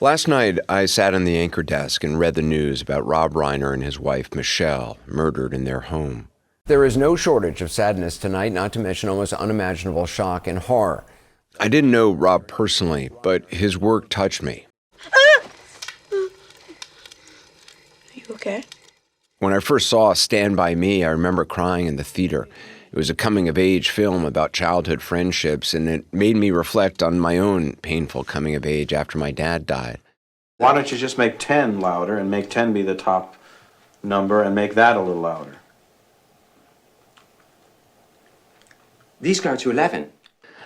Last night, I sat on the anchor desk and read the news about Rob Reiner and his wife, Michelle, murdered in their home. There is no shortage of sadness tonight, not to mention almost unimaginable shock and horror. I didn't know Rob personally, but his work touched me. Are you okay? When I first saw Stand By Me, I remember crying in the theater. It was a coming-of-age film about childhood friendships, and it made me reflect on my own painful coming-of-age after my dad died. Why don't you just make 10 louder and make 10 be the top number and make that a little louder? These go to 11.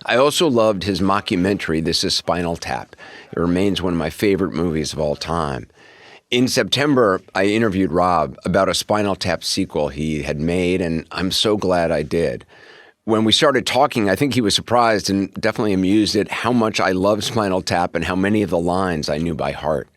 I also loved his mockumentary, This Is Spinal Tap. It remains one of my favorite movies of all time. In September, I interviewed Rob about a Spinal Tap sequel he had made, and I'm so glad I did. When we started talking, I think he was surprised and definitely amused at how much I loved Spinal Tap and how many of the lines I knew by heart.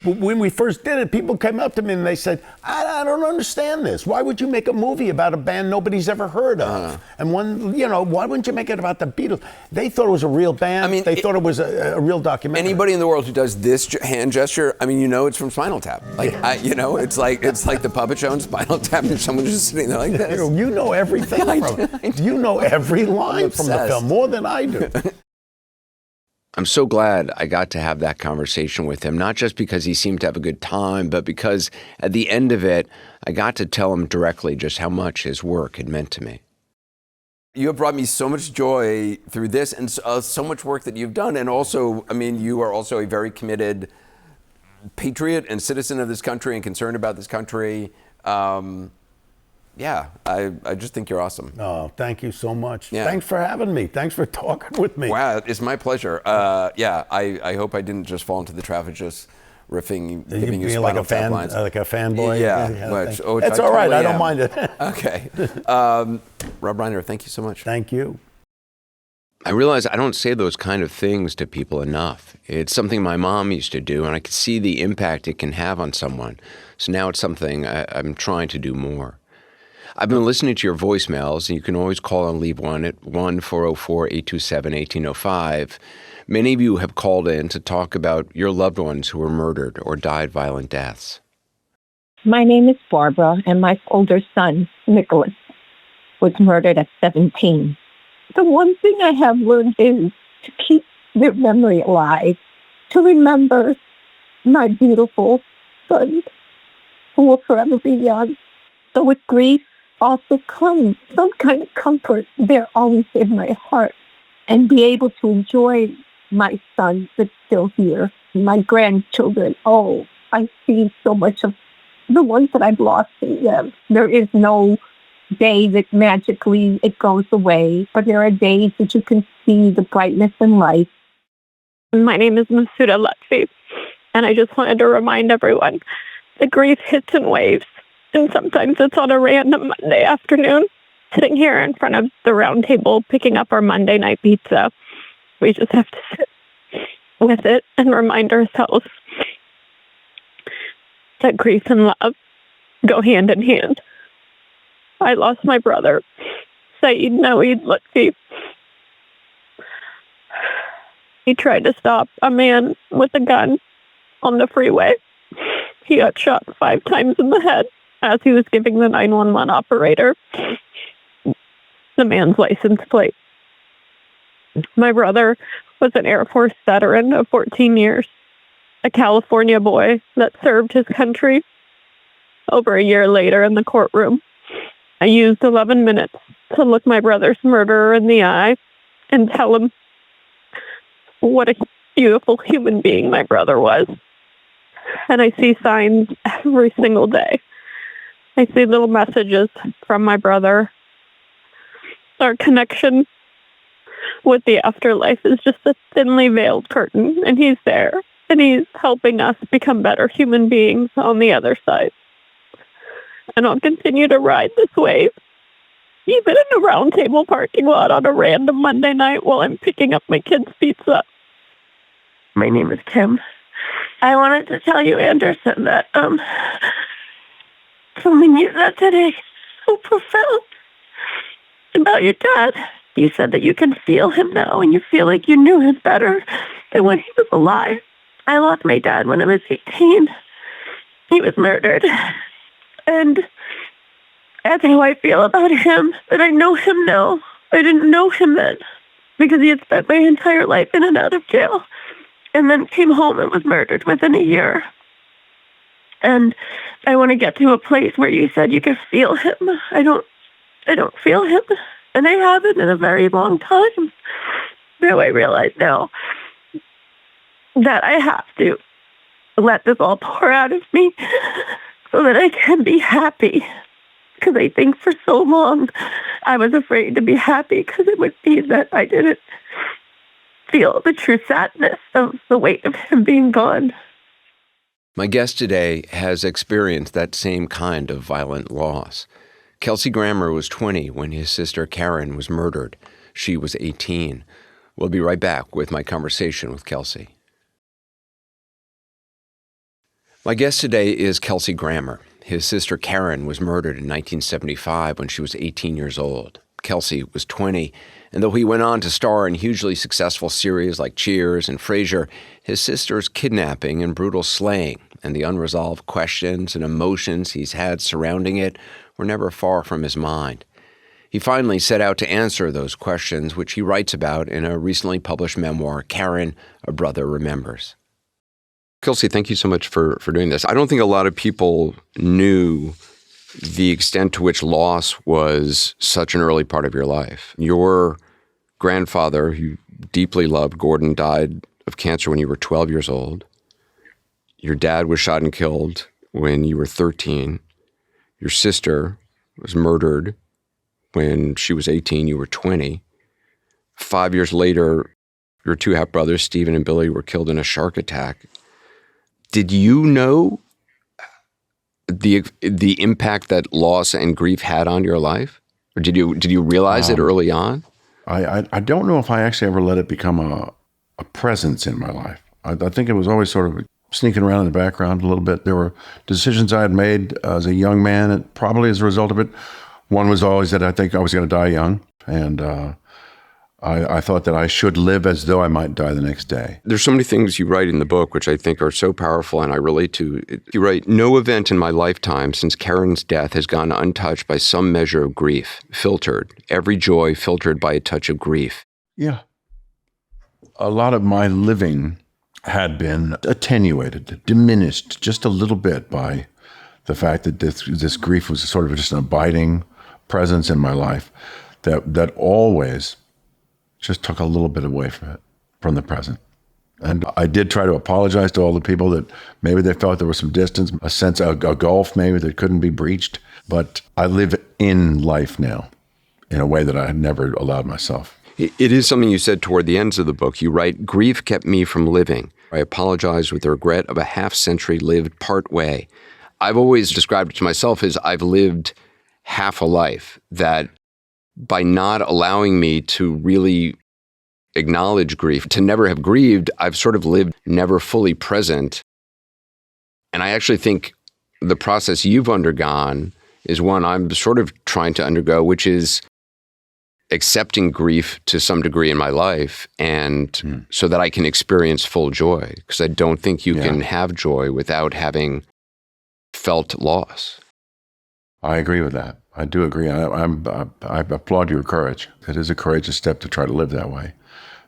When we first did it, people came up to me and they said, I don't understand this. Why would you make a movie about a band nobody's ever heard of? And why wouldn't you make it about the Beatles? They thought it was a real band. I mean, they thought it was a real documentary. Anybody in the world who does this hand gesture, I mean, it's from Spinal Tap. Like, it's like the puppet show in Spinal Tap, and someone's just sitting there like this. You know everything from it. You know every line from the film, more than I do. I'm so glad I got to have that conversation with him, not just because he seemed to have a good time, but because at the end of it, I got to tell him directly just how much his work had meant to me. You have brought me so much joy through this and so much work that you've done. And also, I mean, you are also a very committed patriot and citizen of this country and concerned about this country. Yeah, I just think you're awesome. Oh, thank you so much. Yeah. Thanks for having me. Thanks for talking with me. Wow, it's my pleasure. Yeah, I hope I didn't just fall into the trap of just riffing, giving you like Spinal Tap lines. like a fanboy. Yeah, it's all right. I don't mind it. Okay. Rob Reiner, thank you so much. Thank you. I realize I don't say those kind of things to people enough. It's something my mom used to do, and I could see the impact it can have on someone. So now it's something I'm trying to do more. I've been listening to your voicemails, and you can always call and leave one at 1-404-827-1805. Many of you have called in to talk about your loved ones who were murdered or died violent deaths. My name is Barbara, and my older son, Nicholas, was murdered at 17. The one thing I have learned is to keep their memory alive, to remember my beautiful son, who will forever be young. So with grief also comes some kind of comfort. They're always in my heart. And be able to enjoy my son that's still here. My grandchildren, I see so much of the ones that I've lost in them. There is no day that magically it goes away, but there are days that you can see the brightness in life. My name is Masuda Lutfi, and I just wanted to remind everyone that grief hits in waves. And sometimes it's on a random Monday afternoon, sitting here in front of the round table, picking up our Monday night pizza. We just have to sit with it and remind ourselves that grief and love go hand in hand. I lost my brother, Saeed Naweed Lutfi. He tried to stop a man with a gun on the freeway. He got shot 5 times in the head as he was giving the 911 operator the man's license plate. My brother was an Air Force veteran of 14 years, a California boy that served his country. Over a year later in the courtroom, I used 11 minutes to look my brother's murderer in the eye and tell him what a beautiful human being my brother was. And I see signs every single day. I see little messages from my brother. Our connection with the afterlife is just a thinly veiled curtain, and he's there, and he's helping us become better human beings on the other side. And I'll continue to ride this wave, even in a round table parking lot on a random Monday night while I'm picking up my kid's pizza. My name is Kim. I wanted to tell you, Anderson, that something you said today so profound about your dad. You said that you can feel him now and you feel like you knew him better than when he was alive. I lost my dad when I was 18. He was murdered. And that's how I feel about him. But I know him now. I didn't know him then because he had spent my entire life in and out of jail and then came home and was murdered within a year. And I want to get to a place where you said you could feel him. I don't feel him. And I haven't in a very long time. So I realize now that I have to let this all pour out of me so that I can be happy. Because I think for so long I was afraid to be happy because it would mean that I didn't feel the true sadness of the weight of him being gone. My guest today has experienced that same kind of violent loss. Kelsey Grammer was 20 when his sister Karen was murdered. She was 18. We'll be right back with my conversation with Kelsey. My guest today is Kelsey Grammer. His sister Karen was murdered in 1975 when she was 18 years old. Kelsey was 20, and though he went on to star in hugely successful series like Cheers and Frasier, his sister's kidnapping and brutal slaying and the unresolved questions and emotions he's had surrounding it were never far from his mind. He finally set out to answer those questions, which he writes about in a recently published memoir, Karen, A Brother Remembers. Kelsey, thank you so much for doing this. I don't think a lot of people knew the extent to which loss was such an early part of your life. Your grandfather, who you deeply loved, Gordon, died of cancer when you were 12 years old. Your dad was shot and killed when you were 13. Your sister was murdered when she was 18, you were 20. 5 years later, your two half-brothers, Stephen and Billy, were killed in a shark attack. Did you know the impact that loss and grief had on your life? Or did you realize it early on? I don't know if I actually ever let it become a presence in my life. I think it was always sort of sneaking around in the background a little bit. There were decisions I had made as a young man, and probably as a result of it. One was always that I think I was going to die young, and I thought that I should live as though I might die the next day. There's so many things you write in the book which I think are so powerful and I relate to. You write, "No event in my lifetime since Karen's death has gone untouched by some measure of grief, filtered, every joy filtered by a touch of grief." Yeah. A lot of my living had been attenuated, diminished just a little bit by the fact that this grief was sort of just an abiding presence in my life that always just took a little bit away from the present. And I did try to apologize to all the people that maybe they felt there was some distance, a sense of a gulf maybe that couldn't be breached. But I live in life now in a way that I had never allowed myself. It is something you said toward the ends of the book. You write, "Grief kept me from living. I apologize with the regret of a half-century lived part way." I've always described it to myself as I've lived half a life, that by not allowing me to really acknowledge grief, to never have grieved, I've sort of lived never fully present. And I actually think the process you've undergone is one I'm sort of trying to undergo, which is accepting grief to some degree in my life, and so that I can experience full joy. Because I don't think you can have joy without having felt loss. I agree with that. I do agree. I applaud your courage. It is a courageous step to try to live that way,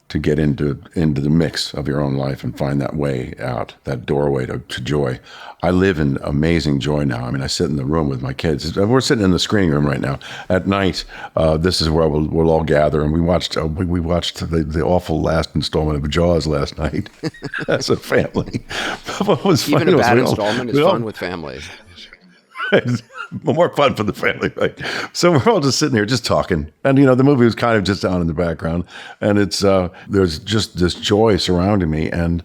to get into the mix of your own life and find that way out, that doorway to joy. I live in amazing joy now. I mean, I sit in the room with my kids. We're sitting in the screening room right now. At night, this is where we'll all gather, and we watched the awful last installment of Jaws last night as a family. What was funny Even a was bad installment is fun with families. More fun for the family, right? So we're all just sitting here, just talking, and the movie was kind of just on in the background, and it's there's just this joy surrounding me, and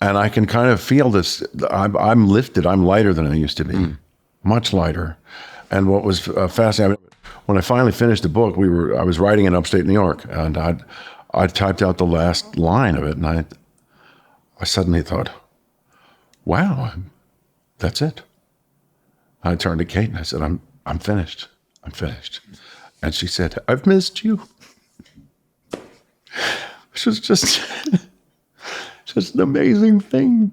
I can kind of feel this. I'm lifted. I'm lighter than I used to be, much lighter. And what was fascinating, when I finally finished the book, I was writing in upstate New York, and I typed out the last line of it, and I suddenly thought, wow, that's it. I turned to Kate and I said, I'm finished. I'm finished. And she said, "I've missed you." Which was just just an amazing thing.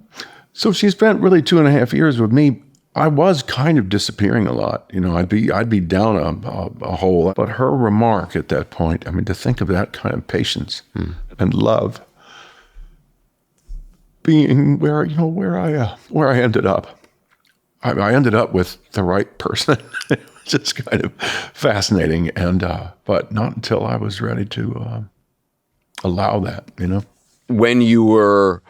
So she spent really 2.5 years with me. I was kind of disappearing a lot. You know, I'd be down a hole. But her remark at that point, I mean, to think of that kind of patience and love being where I ended up. I ended up with the right person. It was just kind of fascinating. And but not until I was ready to allow that, you know. When you were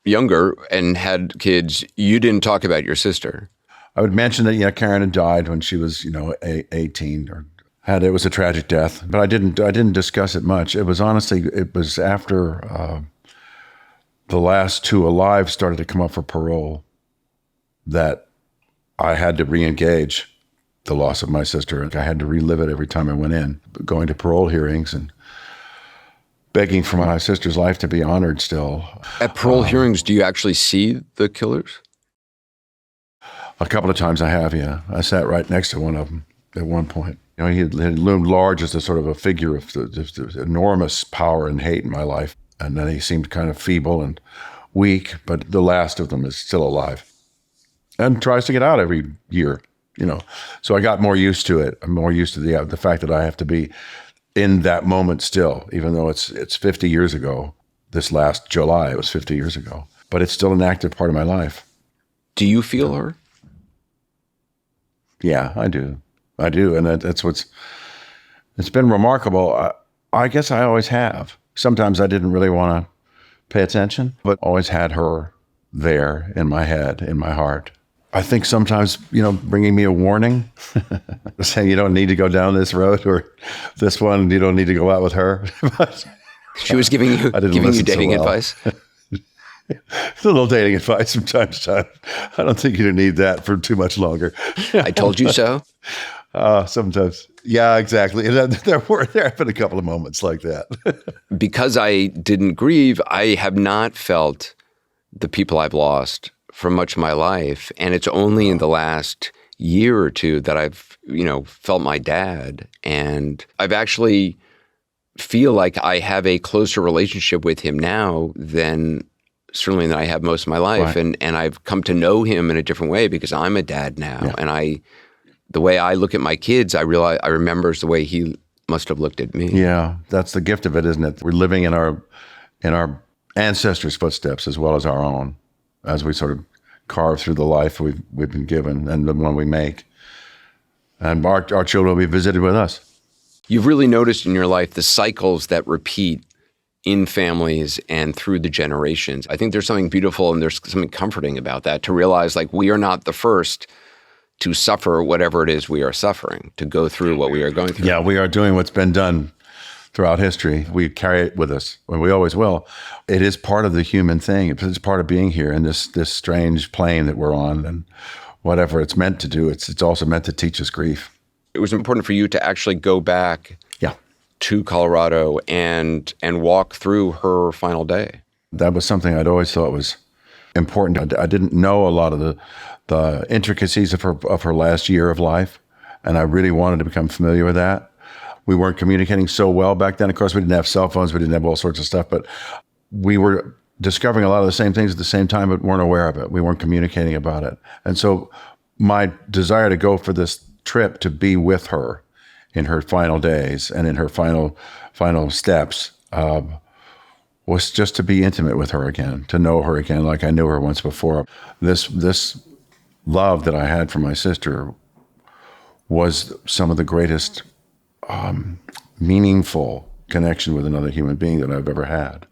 younger and had kids, you didn't talk about your sister. I would mention that, Karen had died when she was, 18 or it was a tragic death, but I didn't discuss it much. It was after the last two alive started to come up for parole that I had to re-engage the loss of my sister. I had to relive it every time I went in, going to parole hearings and begging for my sister's life to be honored still. At parole hearings, do you actually see the killers? A couple of times I have, yeah. I sat right next to one of them at one point. He had loomed large as a sort of a figure of the enormous power and hate in my life. And then he seemed kind of feeble and weak, but the last of them is still alive and tries to get out every year, So I got more used to it. I'm more used to the fact that I have to be in that moment still, even though it's 50 years ago. This last July, it was 50 years ago. But it's still an active part of my life. Do you feel her? Yeah, I do. And it's been remarkable. I guess I always have. Sometimes I didn't really want to pay attention, but always had her there in my head, in my heart. I think sometimes, bringing me a warning, saying you don't need to go down this road or this one, you don't need to go out with her. She was giving you dating advice? A little dating advice from time to time. I don't think you need that for too much longer. I told you so. Sometimes. Yeah, exactly. And there have been a couple of moments like that. Because I didn't grieve, I have not felt the people I've lost for much of my life. And it's only in the last year or two that I've, felt my dad. And I've actually feel like I have a closer relationship with him now than I have most of my life. Right. And I've come to know him in a different way because I'm a dad now. Yeah. And the way I look at my kids, I remember is the way he must have looked at me. Yeah, that's the gift of it, isn't it? We're living in our ancestors' footsteps as well as our own, as we sort of carve through the life we've been given and the one we make. And our children will be visited with us. You've really noticed in your life the cycles that repeat in families and through the generations. I think there's something beautiful and there's something comforting about that, to realize like we are not the first to suffer whatever it is we are suffering, to go through what we are going through. Yeah, we are doing what's been done throughout history. We carry it with us, and we always will. It is part of the human thing. It's part of being here in this strange plane that we're on, and whatever it's meant to do, it's also meant to teach us grief. It was important for you to actually go back to Colorado and walk through her final day. That was something I'd always thought was important. I didn't know a lot of the intricacies of her last year of life, and I really wanted to become familiar with that. We weren't communicating so well back then. Of course, we didn't have cell phones, we didn't have all sorts of stuff, but we were discovering a lot of the same things at the same time, but weren't aware of it. We weren't communicating about it. And so my desire to go for this trip to be with her in her final days and in her final steps was just to be intimate with her again, to know her again like I knew her once before. This love that I had for my sister was some of the greatest meaningful connection with another human being that I've ever had.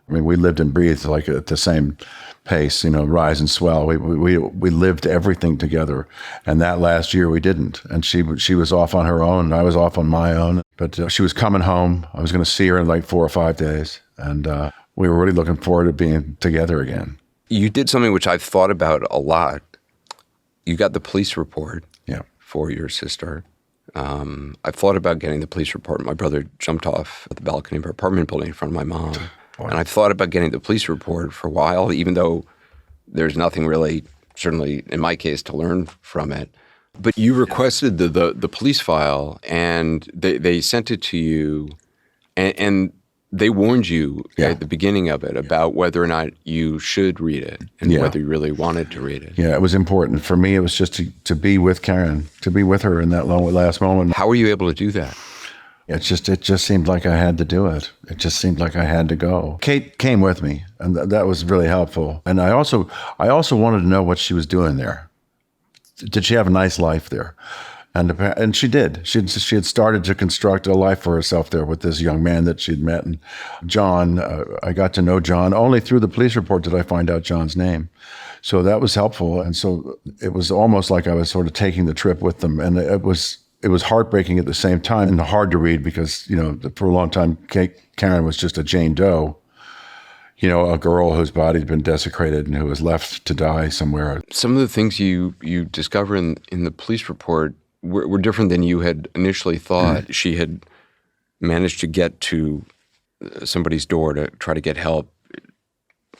I mean, we lived and breathed like at the same pace, rise and swell. We lived everything together, and that last year we didn't. And she was off on her own, and I was off on my own. But she was coming home. I was going to see her in like 4 or 5 days, and we were really looking forward to being together again. You did something which I've thought about a lot. You got the police report for your sister. I've thought about getting the police report. My brother jumped off the balcony of our apartment building in front of my mom. And I've thought about getting the police report for a while, even though there's nothing really, certainly in my case, to learn from it. But you requested the police file, and they sent it to you. And they warned you Yeah. at the beginning of it about whether or not you should read it and Yeah. whether you really wanted to read it. Yeah, it was important. For me, it was just to be with Karen, to be with her in that last moment. How were you able to do that? It just seemed like I had to do it. It just seemed like I had to go. Kate came with me, and that was really helpful. And I also wanted to know what she was doing there. Did she have a nice life there? And she did. She had started to construct a life for herself there with this young man that she'd met. And John, I got to know John. Only through the police report did I find out John's name. So that was helpful. And so it was almost like I was sort of taking the trip with them. And it was heartbreaking at the same time and hard to read because, for a long time, Karen was just a Jane Doe, a girl whose body had been desecrated and who was left to die somewhere. Some of the things you discover in the police report were different than you had initially thought. Mm-hmm. She had managed to get to somebody's door to try to get help,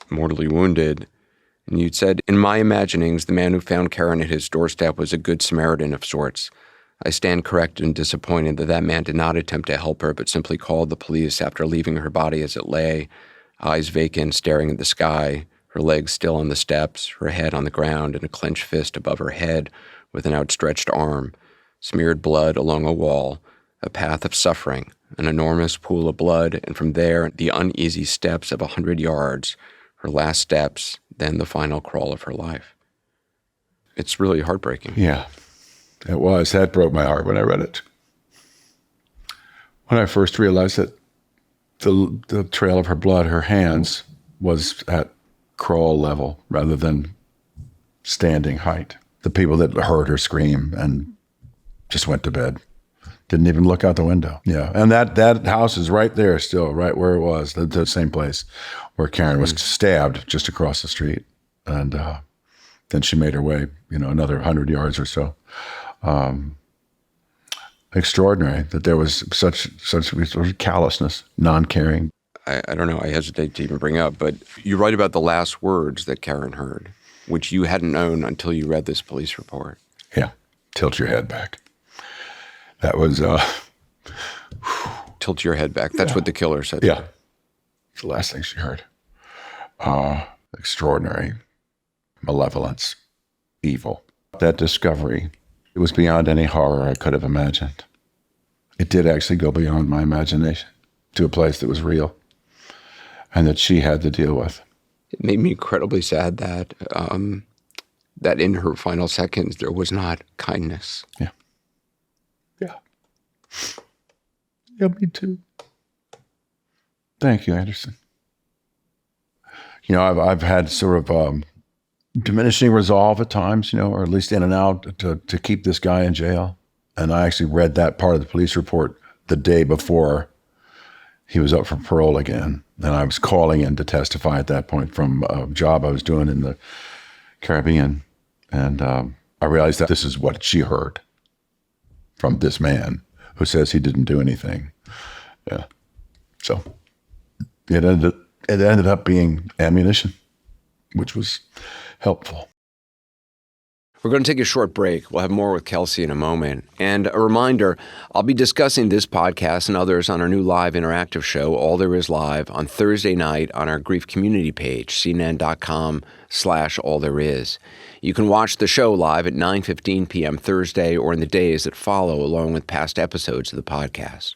mortally wounded. And you'd said, in my imaginings, the man who found Karen at his doorstep was a good Samaritan of sorts. I stand corrected and disappointed that man did not attempt to help her, but simply called the police after leaving her body as it lay, eyes vacant, staring at the sky, her legs still on the steps, her head on the ground, and a clenched fist above her head with an outstretched arm, smeared blood along a wall, a path of suffering, an enormous pool of blood, and from there, the uneasy steps of 100 yards, her last steps, then the final crawl of her life. It's really heartbreaking. Yeah, it was. That broke my heart when I read it. When I first realized that the trail of her blood, her hands, was at crawl level rather than standing height. The people that heard her scream and just went to bed. Didn't even look out the window. Yeah, and that house is right there still, right where it was, the same place where Karen was stabbed just across the street. And then she made her way, another 100 yards or so. Extraordinary that there was such callousness, non-caring. I don't know, I hesitate to even bring up, but you write about the last words that Karen heard, which you hadn't known until you read this police report. Yeah, tilt your head back. That was... Tilt your head back. That's what the killer said. Yeah. It's the last thing she heard. Extraordinary malevolence, evil. That discovery, it was beyond any horror I could have imagined. It did actually go beyond my imagination to a place that was real and that she had to deal with. It made me incredibly sad that that in her final seconds there was not kindness. Yeah. Yeah. Yeah, me too. Thank you, Anderson. I've had sort of diminishing resolve at times, or at least in and out to keep this guy in jail. And I actually read that part of the police report the day before he was up for parole again. And I was calling in to testify at that point from a job I was doing in the Caribbean. And I realized that this is what she heard from this man who says he didn't do anything. Yeah. So it ended up being ammunition, which was helpful. We're going to take a short break. We'll have more with Kelsey in a moment. And a reminder, I'll be discussing this podcast and others on our new live interactive show, All There Is Live, on Thursday night on our Grief community page, cnn.com/allthereis. You can watch the show live at 9:15 p.m. Thursday or in the days that follow, along with past episodes of the podcast.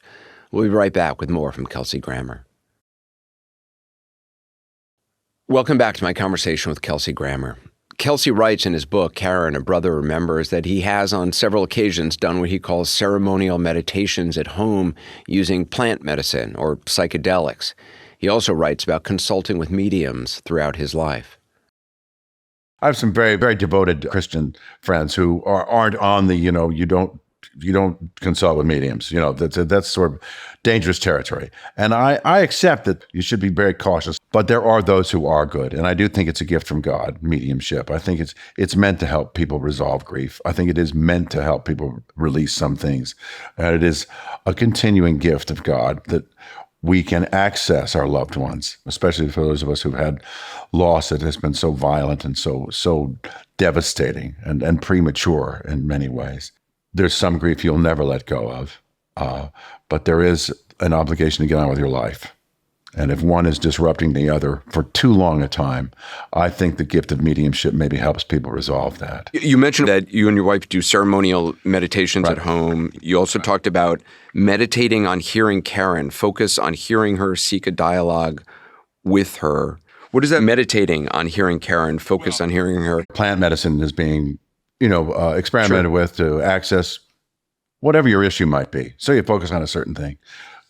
We'll be right back with more from Kelsey Grammer. Welcome back to my conversation with Kelsey Grammer. Kelsey writes in his book, Karen, A Brother Remembers, that he has on several occasions done what he calls ceremonial meditations at home using plant medicine or psychedelics. He also writes about consulting with mediums throughout his life. I have some very, very devoted Christian friends who aren't on the, you don't consult with mediums. That's sort of dangerous territory. And I accept that you should be very cautious, but there are those who are good. And I do think it's a gift from God, mediumship. I think it's meant to help people resolve grief. I think it is meant to help people release some things. And it is a continuing gift of God that we can access our loved ones, especially for those of us who've had loss that has been so violent and so devastating and premature in many ways. There's some grief you'll never let go of, but there is an obligation to get on with your life. And if one is disrupting the other for too long a time, I think the gift of mediumship maybe helps people resolve that. You mentioned that you and your wife do ceremonial meditations at home. You also talked about meditating on hearing Karen, focus on hearing her, seek a dialogue with her. What is that meditating on hearing Karen, focus on hearing her? Plant medicine is being, experimented with to access whatever your issue might be. So you focus on a certain thing.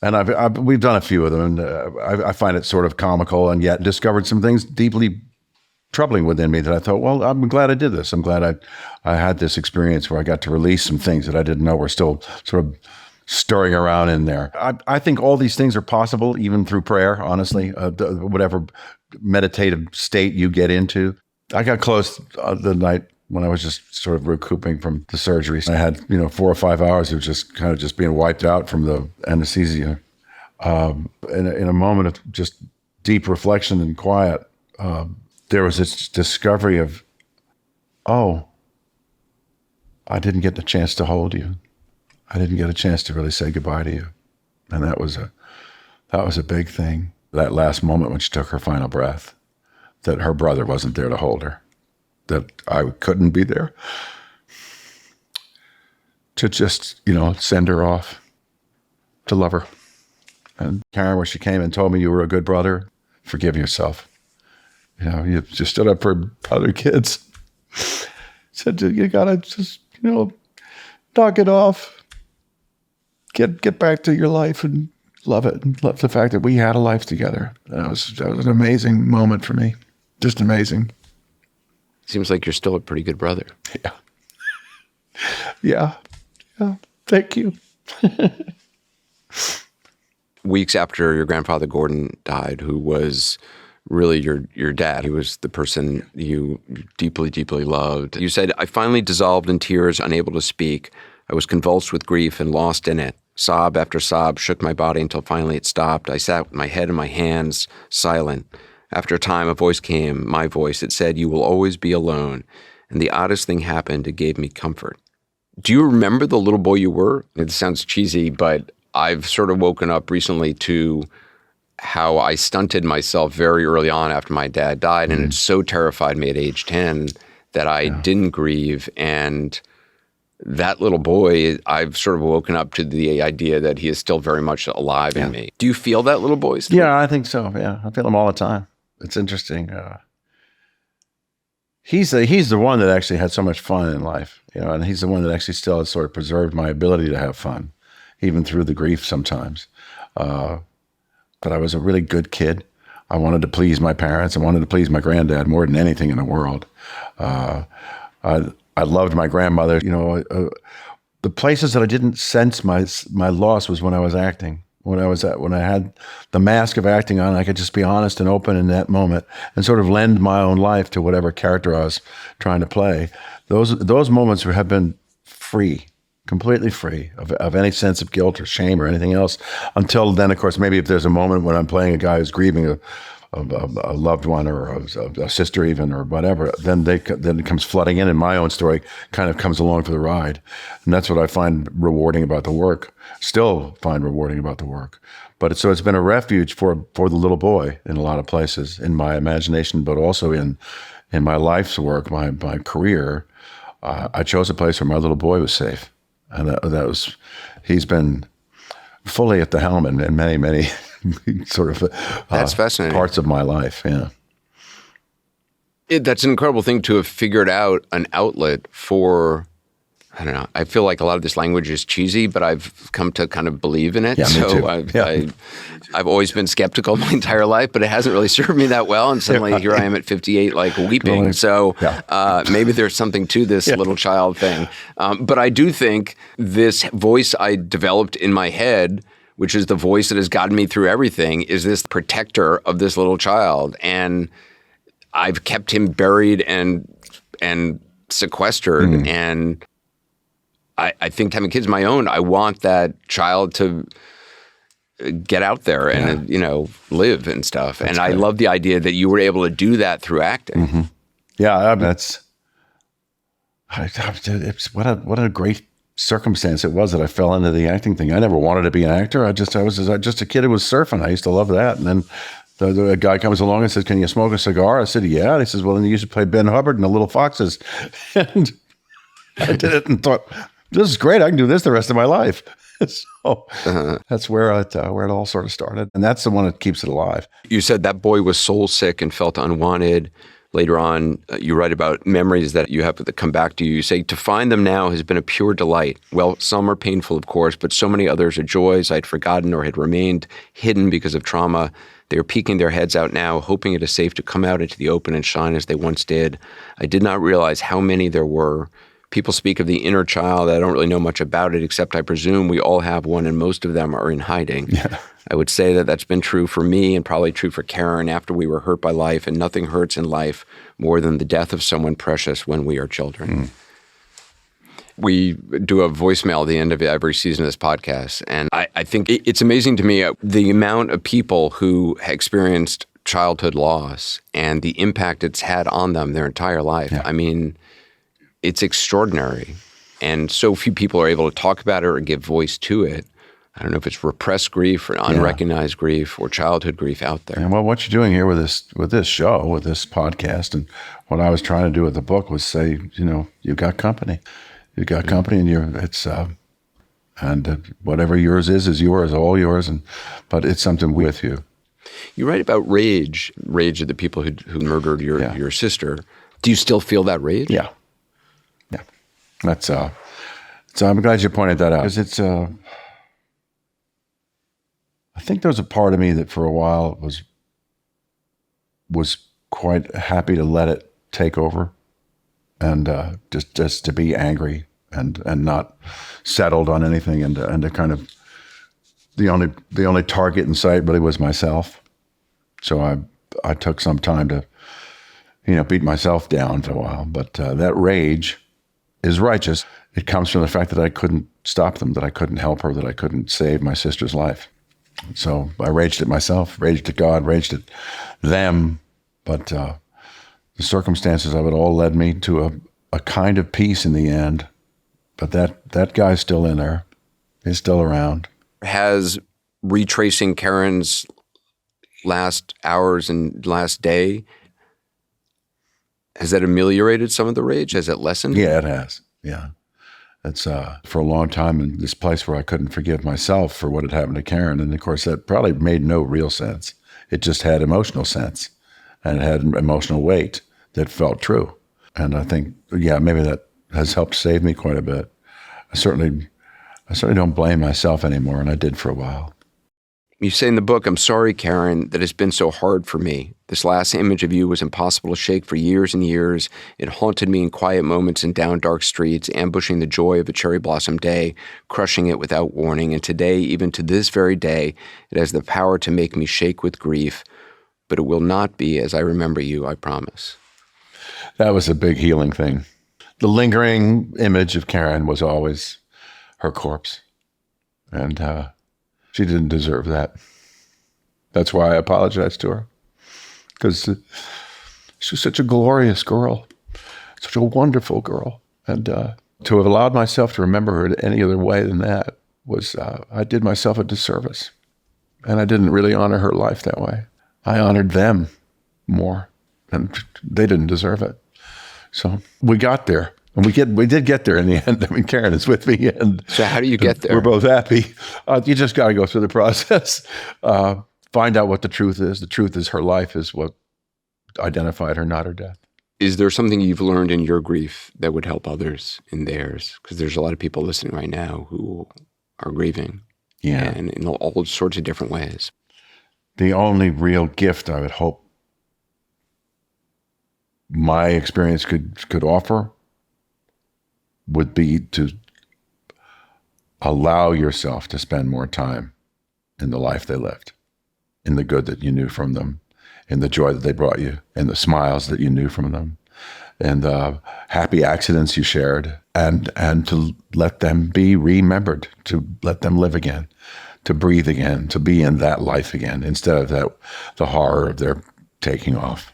And we've done a few of them, and I find it sort of comical, and yet discovered some things deeply troubling within me that I thought, well, I'm glad I did this. I'm glad I had this experience where I got to release some things that I didn't know were still sort of stirring around in there. I think all these things are possible, even through prayer, honestly, whatever meditative state you get into. I got close the night when I was just sort of recouping from the surgery. I had, 4 or 5 hours of just kind of just being wiped out from the anesthesia. In a moment of just deep reflection and quiet, there was this discovery of, I didn't get the chance to hold you. I didn't get a chance to really say goodbye to you. And that was a big thing. That last moment when she took her final breath, that her brother wasn't there to hold her, that I couldn't be there to just, send her off, to love her. And Karen, when she came and told me you were a good brother, forgive yourself. You just stood up for other kids. Said, you gotta just, knock it off. Get back to your life and love it. And love the fact that we had a life together. That was an amazing moment for me. Just amazing. Seems like you're still a pretty good brother. Yeah. Thank you. Weeks after your grandfather Gordon died, who was really your dad, he was the person you deeply, deeply loved. You said, I finally dissolved in tears, unable to speak. I was convulsed with grief and lost in it. Sob after sob shook my body until finally it stopped. I sat with my head in my hands, silent. After a time, a voice came, my voice. It said, you will always be alone. And the oddest thing happened. It gave me comfort. Do you remember the little boy you were? It sounds cheesy, but I've sort of woken up recently to how I stunted myself very early on after my dad died. And it so terrified me at age 10 that I didn't grieve. And that little boy, I've sort of woken up to the idea that he is still very much alive in me. Do you feel that little boy still? Yeah, I think so. Yeah, I feel him all the time. It's interesting. He's the one that actually had so much fun in life, and he's the one that actually still has sort of preserved my ability to have fun, even through the grief sometimes. But I was a really good kid. I wanted to please my parents. I wanted to please my granddad more than anything in the world. I loved my grandmother. The places that I didn't sense my loss was when I was acting. When I had the mask of acting on, I could just be honest and open in that moment and sort of lend my own life to whatever character I was trying to play. Those moments have been free, completely free of any sense of guilt or shame or anything else. Until then, of course, maybe if there's a moment when I'm playing a guy who's grieving a loved one or a sister even or whatever, then it comes flooding in, and my own story kind of comes along for the ride. And that's what I find rewarding about the work, still find rewarding about the work. But it's been a refuge for the little boy in a lot of places, in my imagination, but also in my life's work, my career. I chose a place where my little boy was safe. And he's been fully at the helm in many, many sort of that's fascinating. Parts of my life. Yeah. That's an incredible thing to have figured out an outlet for, I don't know, I feel like a lot of this language is cheesy, but I've come to kind of believe in it. Yeah, me too. I've always been skeptical my entire life, but it hasn't really served me that well. And suddenly here I am at 58, like weeping. So maybe there's something to this little child thing. But I do think this voice I developed in my head, which is the voice that has gotten me through everything, is this protector of this little child. And I've kept him buried and sequestered. And I think having kids of my own, I want that child to get out there and, live and stuff. That's great. I love the idea that you were able to do that through acting. Mm-hmm. Yeah, it's what a great circumstance it was that I fell into the acting thing. I never wanted to be an actor. I was just a kid who was surfing. I used to love that. And then the guy comes along and says, "Can you smoke a cigar?" I said, "Yeah." And he says, "Well, then you used to play Ben Hubbard in The Little Foxes." And I did it and thought, this is great. I can do this the rest of my life. So that's where it all sort of started. And that's the one that keeps it alive. You said that boy was soul sick and felt unwanted. Later on, you write about memories that you have that come back to you. You say, to find them now has been a pure delight. Well, some are painful, of course, but so many others are joys I'd forgotten or had remained hidden because of trauma. They are peeking their heads out now, hoping it is safe to come out into the open and shine as they once did. I did not realize how many there were. People speak of the inner child. I don't really know much about it, except I presume we all have one, and most of them are in hiding. Yeah. I would say that that's been true for me and probably true for Karen after we were hurt by life, and nothing hurts in life more than the death of someone precious when we are children. We do a voicemail at the end of every season of this podcast, and I think it's amazing to me the amount of people who experienced childhood loss and the impact it's had on them their entire life. Yeah. I mean, it's extraordinary, and so few people are able to talk about it or give voice to it. I don't know if it's repressed grief or unrecognized grief or childhood grief out there. And well, what you're doing here with this show, with this podcast, and what I was trying to do with the book was say, you've got company. You've got company, and whatever yours is yours, all yours. But it's something with you. You write about rage of the people who murdered your sister. Do you still feel that rage? Yeah. That's so I'm glad you pointed that out, because it's I think there was a part of me that for a while was quite happy to let it take over, and just to be angry and not settled on anything, and to kind of the only target in sight really was myself. So I took some time to beat myself down for a while, but that rage is righteous. It comes from the fact that I couldn't stop them, that I couldn't help her, that I couldn't save my sister's life. So I raged at myself, raged at God, raged at them. But the circumstances of it all led me to a kind of peace in the end. But that guy's still in there. He's still around. Has retracing Karen's last hours and last day, has that ameliorated some of the rage? Has it lessened? Yeah, it has. Yeah. It's for a long time in this place where I couldn't forgive myself for what had happened to Karen. And of course, that probably made no real sense. It just had emotional sense, and it had emotional weight that felt true. And I think, maybe that has helped save me quite a bit. I certainly don't blame myself anymore, and I did for a while. You say in the book, "I'm sorry, Karen, that it's been so hard for me. This last image of you was impossible to shake for years and years. It haunted me in quiet moments and down dark streets, ambushing the joy of a cherry blossom day, crushing it without warning. And today, even to this very day, it has the power to make me shake with grief. But it will not be as I remember you, I promise." That was a big healing thing. The lingering image of Karen was always her corpse. And she didn't deserve that. That's why I apologized to her. Because she was such a glorious girl, such a wonderful girl. And to have allowed myself to remember her in any other way than that was, I did myself a disservice. And I didn't really honor her life that way. I honored them more, and they didn't deserve it. So we got there. And we did get there in the end. I mean, Karen is with me. And so how do you get there? We're both happy. You just got to go through the process. Find out what the truth is. The truth is her life is what identified her, not her death. Is there something you've learned in your grief that would help others in theirs? Because there's a lot of people listening right now who are grieving. Yeah. And in all sorts of different ways. The only real gift I would hope my experience could offer would be to allow yourself to spend more time in the life they lived, in the good that you knew from them, in the joy that they brought you, in the smiles that you knew from them, and the happy accidents you shared, and to let them be remembered, to let them live again, to breathe again, to be in that life again, instead of the horror of their taking off.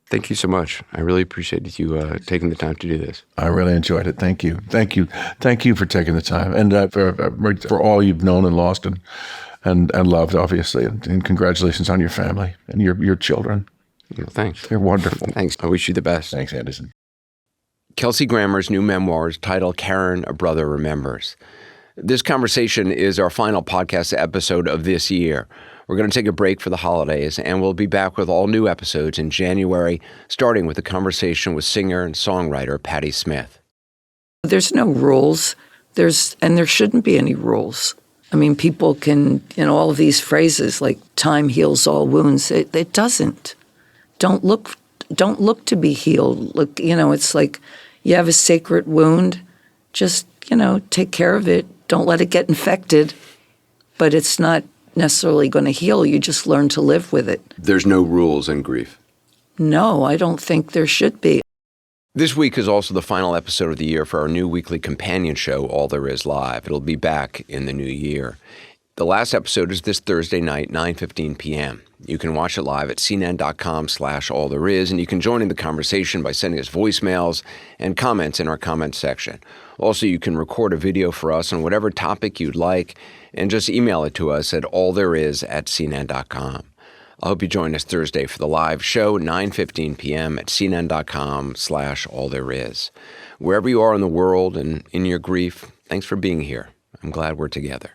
Thank you so much. I really appreciate you taking the time to do this. I really enjoyed it. Thank you. Thank you. Thank you for taking the time and for all you've known and lost and loved, obviously. And congratulations on your family and your children. Well, thanks. They're wonderful. Thanks. I wish you the best. Thanks, Anderson. Kelsey Grammer's new memoir is titled Karen, A Brother Remembers. This conversation is our final podcast episode of this year. We're going to take a break for the holidays, and we'll be back with all new episodes in January, starting with a conversation with singer and songwriter Patti Smith. There's no rules. And there shouldn't be any rules. I mean, people can, all of these phrases like time heals all wounds. It doesn't. Don't look to be healed. Look, it's like you have a sacred wound. Just, take care of it. Don't let it get infected. But it's not necessarily going to heal. You just learn to live with it. There's no rules in grief. No, I don't think there should be. This week is also the final episode of the year for our new weekly companion show, All There Is Live. It'll be back in the new year. The last episode is this Thursday night, 9:15 p.m. You can watch it live at cnn.com/allthereis, and you can join in the conversation by sending us voicemails and comments in our comments section. Also, you can record a video for us on whatever topic you'd like, and just email it to us at allthereis@cnn.com. I hope you join us Thursday for the live show, 9:15 p.m. at cnn.com/allthereis. Wherever you are in the world and in your grief, thanks for being here. I'm glad we're together.